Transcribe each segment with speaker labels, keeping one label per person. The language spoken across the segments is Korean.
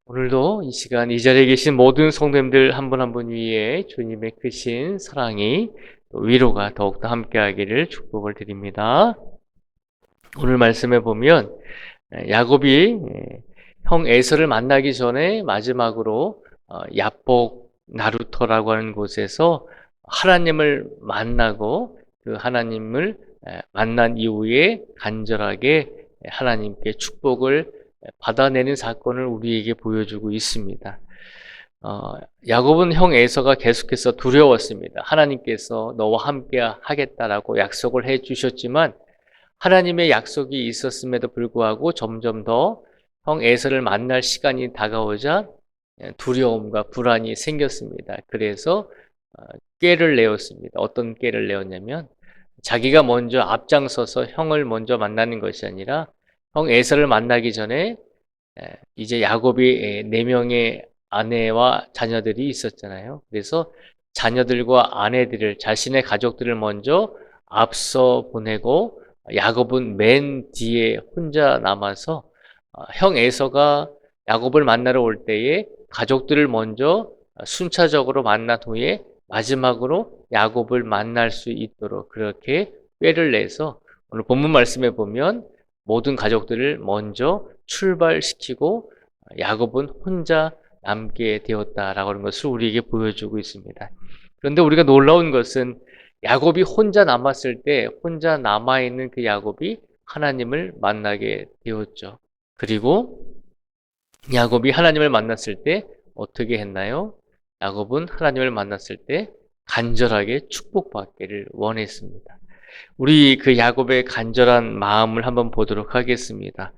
Speaker 1: 오늘도 이 시간 이 자리에 계신 모든 성도님들 한 분 한 분 위에 주님의 크신 사랑이 또 위로가 더욱더 함께하기를 축복을 드립니다. 오늘 말씀에 보면 야곱이 형 에서를 만나기 전에 마지막으로 야복 나루터라고 하는 곳에서 하나님을 만나고 그 하나님을 만난 이후에 간절하게 하나님께 축복을 받아내는 사건을 우리에게 보여주고 있습니다. 야곱은 형 에서가 계속해서 두려웠습니다. 하나님께서 너와 함께 하겠다라고 약속을 해 주셨지만 하나님의 약속이 있었음에도 불구하고 점점 더 형 에서를 만날 시간이 다가오자 두려움과 불안이 생겼습니다. 그래서 꾀를 내었습니다. 어떤 꾀를 내었냐면 자기가 먼저 앞장서서 형을 먼저 만나는 것이 아니라 형 에서를 만나기 전에 이제 야곱이 4명의 아내와 자녀들이 있었잖아요. 그래서 자녀들과 아내들을 자신의 가족들을 먼저 앞서 보내고 야곱은 맨 뒤에 혼자 남아서 형 에서가 야곱을 만나러 올 때에 가족들을 먼저 순차적으로 만난 후에 마지막으로 야곱을 만날 수 있도록 그렇게 꾀를 내서 오늘 본문 말씀에 보면 모든 가족들을 먼저 출발시키고 야곱은 혼자 남게 되었다라고 하는 것을 우리에게 보여주고 있습니다. 그런데 우리가 놀라운 것은 야곱이 혼자 남았을 때 혼자 남아있는 그 야곱이 하나님을 만나게 되었죠. 그리고 야곱이 하나님을 만났을 때 어떻게 했나요? 야곱은 하나님을 만났을 때 간절하게 축복받기를 원했습니다. 우리 그 야곱의 간절한 마음을 한번 보도록 하겠습니다.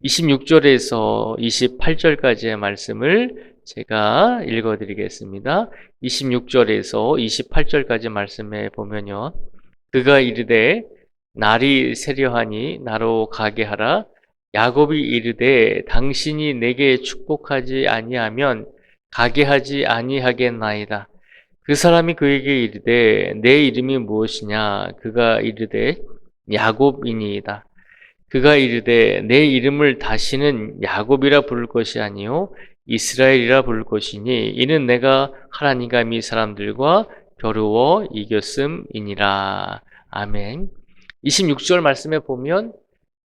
Speaker 1: 26절에서 28절까지의 말씀을 제가 읽어드리겠습니다. 26절에서 28절까지 말씀에 보면요. 그가 이르되 날이 세려하니 나로 가게 하라. 야곱이 이르되 당신이 내게 축복하지 아니하면 가게 하지 아니하겠나이다. 그 사람이 그에게 이르되 내 이름이 무엇이냐? 그가 이르되 야곱이니이다. 그가 이르되 내 이름을 다시는 야곱이라 부를 것이 아니요 이스라엘이라 부를 것이니 이는 내가 하나님과 이 사람들과 겨루어 이겼음이니라. 아멘. 26절 말씀에 보면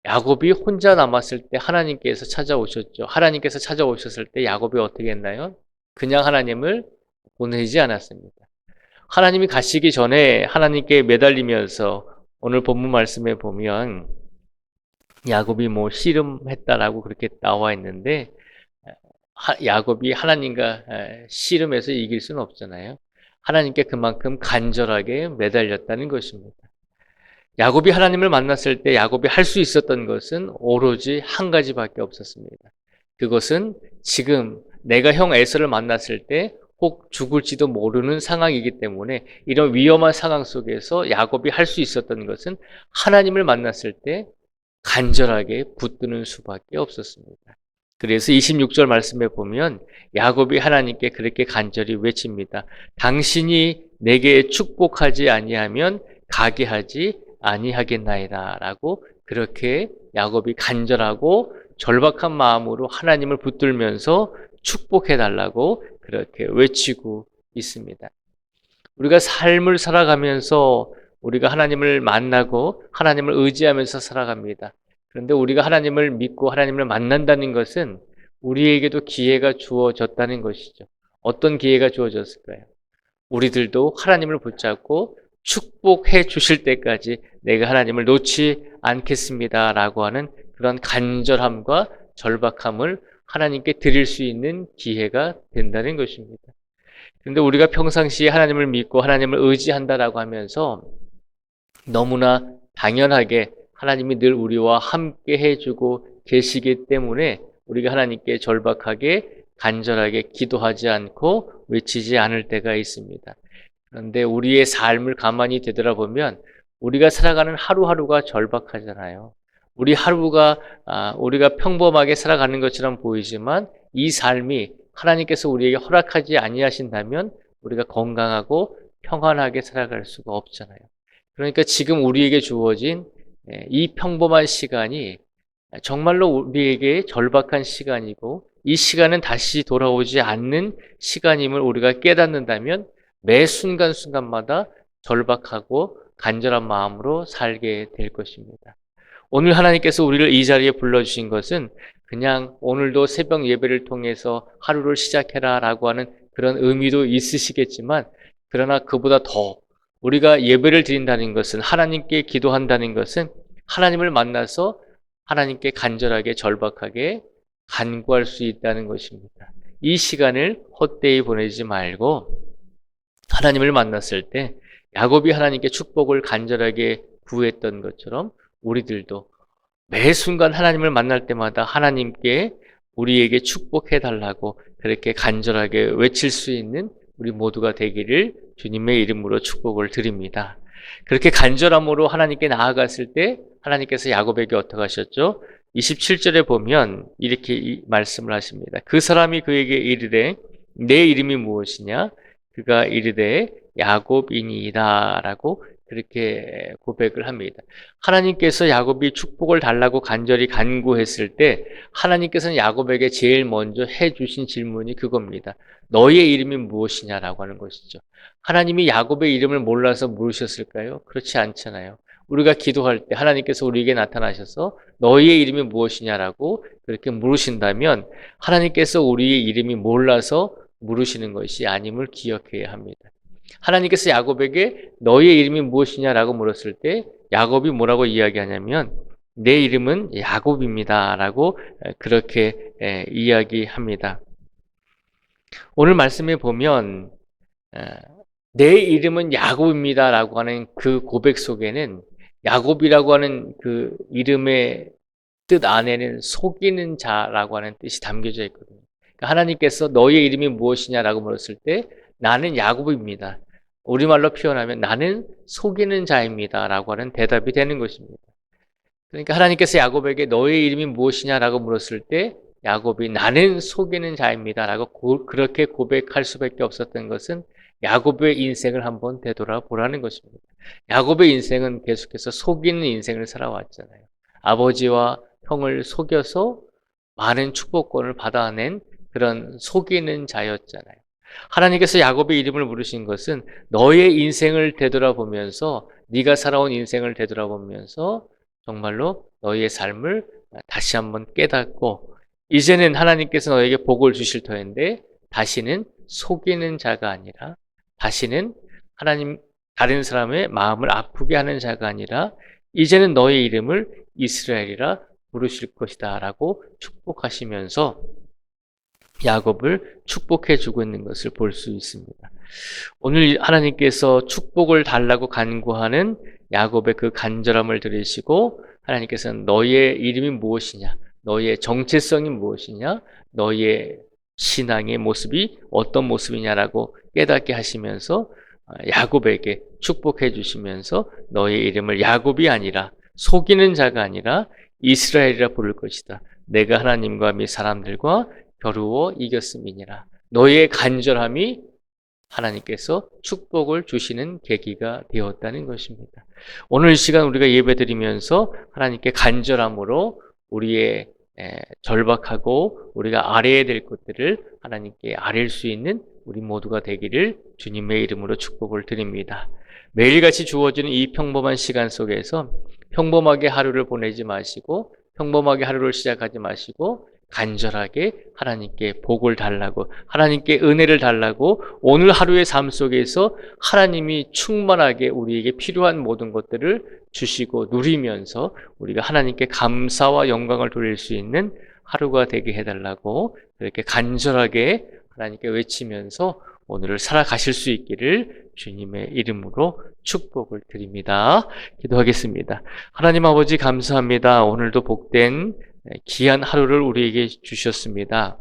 Speaker 1: 야곱이 혼자 남았을 때 하나님께서 찾아오셨죠. 하나님께서 찾아오셨을 때 야곱이 어떻게 했나요? 그냥 하나님을 보내지 않았습니다. 하나님이 가시기 전에 하나님께 매달리면서 오늘 본문 말씀에 보면 야곱이 씨름했다라고 그렇게 나와 있는데 야곱이 하나님과 씨름해서 이길 수는 없잖아요. 하나님께 그만큼 간절하게 매달렸다는 것입니다. 야곱이 하나님을 만났을 때 야곱이 할 수 있었던 것은 오로지 한 가지밖에 없었습니다. 그것은 지금 내가 형 에서를 만났을 때 혹 죽을지도 모르는 상황이기 때문에 이런 위험한 상황 속에서 야곱이 할 수 있었던 것은 하나님을 만났을 때 간절하게 붙드는 수밖에 없었습니다. 그래서 26절 말씀에 보면 야곱이 하나님께 그렇게 간절히 외칩니다. 당신이 내게 축복하지 아니하면 가게 하지 아니하겠나이다 라고 그렇게 야곱이 간절하고 절박한 마음으로 하나님을 붙들면서 축복해 달라고 그렇게 외치고 있습니다. 우리가 삶을 살아가면서 우리가 하나님을 만나고 하나님을 의지하면서 살아갑니다. 그런데 우리가 하나님을 믿고 하나님을 만난다는 것은 우리에게도 기회가 주어졌다는 것이죠. 어떤 기회가 주어졌을까요? 우리들도 하나님을 붙잡고 축복해 주실 때까지 내가 하나님을 놓지 않겠습니다 라고 하는 그런 간절함과 절박함을 하나님께 드릴 수 있는 기회가 된다는 것입니다. 그런데 우리가 평상시에 하나님을 믿고 하나님을 의지한다라고 하면서 너무나 당연하게 하나님이 늘 우리와 함께 해주고 계시기 때문에 우리가 하나님께 절박하게 간절하게 기도하지 않고 외치지 않을 때가 있습니다. 그런데 우리의 삶을 가만히 되돌아보면 우리가 살아가는 하루하루가 절박하잖아요. 우리 하루가 우리가 평범하게 살아가는 것처럼 보이지만 이 삶이 하나님께서 우리에게 허락하지 아니하신다면 우리가 건강하고 평안하게 살아갈 수가 없잖아요. 그러니까 지금 우리에게 주어진 이 평범한 시간이 정말로 우리에게 절박한 시간이고 이 시간은 다시 돌아오지 않는 시간임을 우리가 깨닫는다면 매 순간순간마다 절박하고 간절한 마음으로 살게 될 것입니다. 오늘 하나님께서 우리를 이 자리에 불러주신 것은 그냥 오늘도 새벽 예배를 통해서 하루를 시작해라 라고 하는 그런 의미도 있으시겠지만, 그러나 그보다 더 우리가 예배를 드린다는 것은, 하나님께 기도한다는 것은 하나님을 만나서 하나님께 간절하게 절박하게 간구할 수 있다는 것입니다. 이 시간을 헛되이 보내지 말고 하나님을 만났을 때 야곱이 하나님께 축복을 간절하게 구했던 것처럼 우리들도 매 순간 하나님을 만날 때마다 하나님께 우리에게 축복해 달라고 그렇게 간절하게 외칠 수 있는 우리 모두가 되기를 주님의 이름으로 축복을 드립니다. 그렇게 간절함으로 하나님께 나아갔을 때 하나님께서 야곱에게 어떻게 하셨죠? 27절에 보면 이렇게 말씀을 하십니다. 그 사람이 그에게 이르되 내 이름이 무엇이냐? 그가 이르되 야곱이니이다 라고 그렇게 고백을 합니다. 하나님께서 야곱이 축복을 달라고 간절히 간구했을 때 하나님께서는 야곱에게 제일 먼저 해주신 질문이 그겁니다. 너의 이름이 무엇이냐라고 하는 것이죠. 하나님이 야곱의 이름을 몰라서 물으셨을까요? 그렇지 않잖아요. 우리가 기도할 때 하나님께서 우리에게 나타나셔서 너의 이름이 무엇이냐라고 그렇게 물으신다면 하나님께서 우리의 이름이 몰라서 물으시는 것이 아님을 기억해야 합니다. 하나님께서 야곱에게 너의 이름이 무엇이냐라고 물었을 때 야곱이 뭐라고 이야기하냐면 내 이름은 야곱입니다 라고 그렇게 이야기합니다. 오늘 말씀에 보면 내 이름은 야곱입니다 라고 하는 그 고백 속에는 야곱이라고 하는 그 이름의 뜻 안에는 속이는 자라고 하는 뜻이 담겨져 있거든요. 그러니까 하나님께서 너의 이름이 무엇이냐라고 물었을 때 나는 야곱입니다. 우리말로 표현하면 나는 속이는 자입니다 라고 하는 대답이 되는 것입니다. 그러니까 하나님께서 야곱에게 너의 이름이 무엇이냐라고 물었을 때 야곱이 나는 속이는 자입니다 라고 그렇게 고백할 수밖에 없었던 것은 야곱의 인생을 한번 되돌아보라는 것입니다. 야곱의 인생은 계속해서 속이는 인생을 살아왔잖아요. 아버지와 형을 속여서 많은 축복권을 받아낸 그런 속이는 자였잖아요. 하나님께서 야곱의 이름을 부르신 것은 너의 인생을 되돌아보면서 네가 살아온 인생을 되돌아보면서 정말로 너의 삶을 다시 한번 깨닫고 이제는 하나님께서 너에게 복을 주실 터인데 다시는 속이는 자가 아니라 다시는 하나님 다른 사람의 마음을 아프게 하는 자가 아니라 이제는 너의 이름을 이스라엘이라 부르실 것이다 라고 축복하시면서 야곱을 축복해 주고 있는 것을 볼 수 있습니다. 오늘 하나님께서 축복을 달라고 간구하는 야곱의 그 간절함을 들으시고 하나님께서는 너의 이름이 무엇이냐, 너의 정체성이 무엇이냐, 너의 신앙의 모습이 어떤 모습이냐라고 깨닫게 하시면서 야곱에게 축복해 주시면서 너의 이름을 야곱이 아니라 속이는 자가 아니라 이스라엘이라 부를 것이다. 내가 하나님과 및 사람들과 겨루어 이겼음이니라. 너의 간절함이 하나님께서 축복을 주시는 계기가 되었다는 것입니다. 오늘 이 시간 우리가 예배드리면서 하나님께 간절함으로 우리의 절박하고 우리가 아뢰야 될 것들을 하나님께 아뢰일 수 있는 우리 모두가 되기를 주님의 이름으로 축복을 드립니다. 매일같이 주어지는 이 평범한 시간 속에서 평범하게 하루를 보내지 마시고 평범하게 하루를 시작하지 마시고 간절하게 하나님께 복을 달라고 하나님께 은혜를 달라고 오늘 하루의 삶 속에서 하나님이 충만하게 우리에게 필요한 모든 것들을 주시고 누리면서 우리가 하나님께 감사와 영광을 돌릴 수 있는 하루가 되게 해달라고 그렇게 간절하게 하나님께 외치면서 오늘을 살아가실 수 있기를 주님의 이름으로 축복을 드립니다. 기도하겠습니다. 하나님 아버지 감사합니다. 오늘도 복된 귀한 하루를 우리에게 주셨습니다.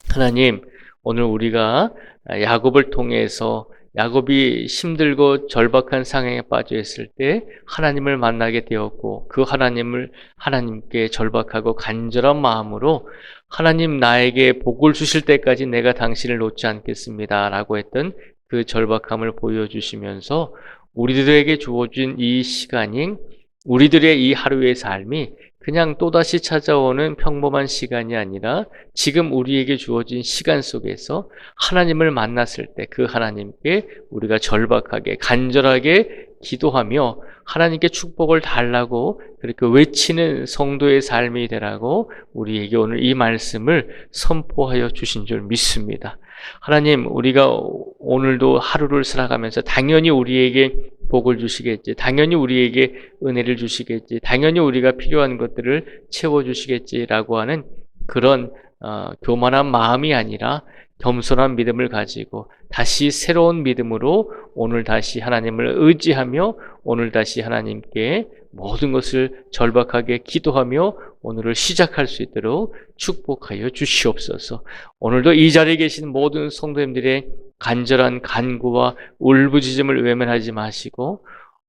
Speaker 1: 하나님, 오늘 우리가 야곱을 통해서 야곱이 힘들고 절박한 상황에 빠져 있을 때 하나님을 만나게 되었고 그 하나님을 하나님께 절박하고 간절한 마음으로 하나님 나에게 복을 주실 때까지 내가 당신을 놓지 않겠습니다 라고 했던 그 절박함을 보여주시면서 우리들에게 주어진 이 시간이 우리들의 이 하루의 삶이 그냥 또다시 찾아오는 평범한 시간이 아니라 지금 우리에게 주어진 시간 속에서 하나님을 만났을 때 그 하나님께 우리가 절박하게 간절하게 기도하며 하나님께 축복을 달라고 그렇게 외치는 성도의 삶이 되라고 우리에게 오늘 이 말씀을 선포하여 주신 줄 믿습니다. 하나님, 우리가 오늘도 하루를 살아가면서 당연히 우리에게 복을 주시겠지, 당연히 우리에게 은혜를 주시겠지, 당연히 우리가 필요한 것들을 채워주시겠지라고 하는 그런 교만한 마음이 아니라 겸손한 믿음을 가지고 다시 새로운 믿음으로 오늘 다시 하나님을 의지하며 오늘 다시 하나님께 모든 것을 절박하게 기도하며 오늘을 시작할 수 있도록 축복하여 주시옵소서. 오늘도 이 자리에 계신 모든 성도님들의 간절한 간구와 울부짖음을 외면하지 마시고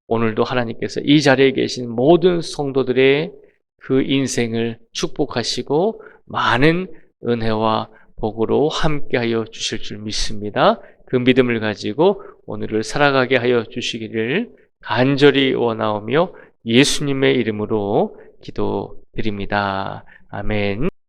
Speaker 1: 오늘도 하나님께서 이 자리에 계신 모든 성도들의 그 인생을 축복하시고 많은 은혜와 복으로 함께하여 주실 줄 믿습니다. 그 믿음을 가지고 오늘을 살아가게 하여 주시기를 간절히 원하오며 예수님의 이름으로 기도드립니다. 아멘.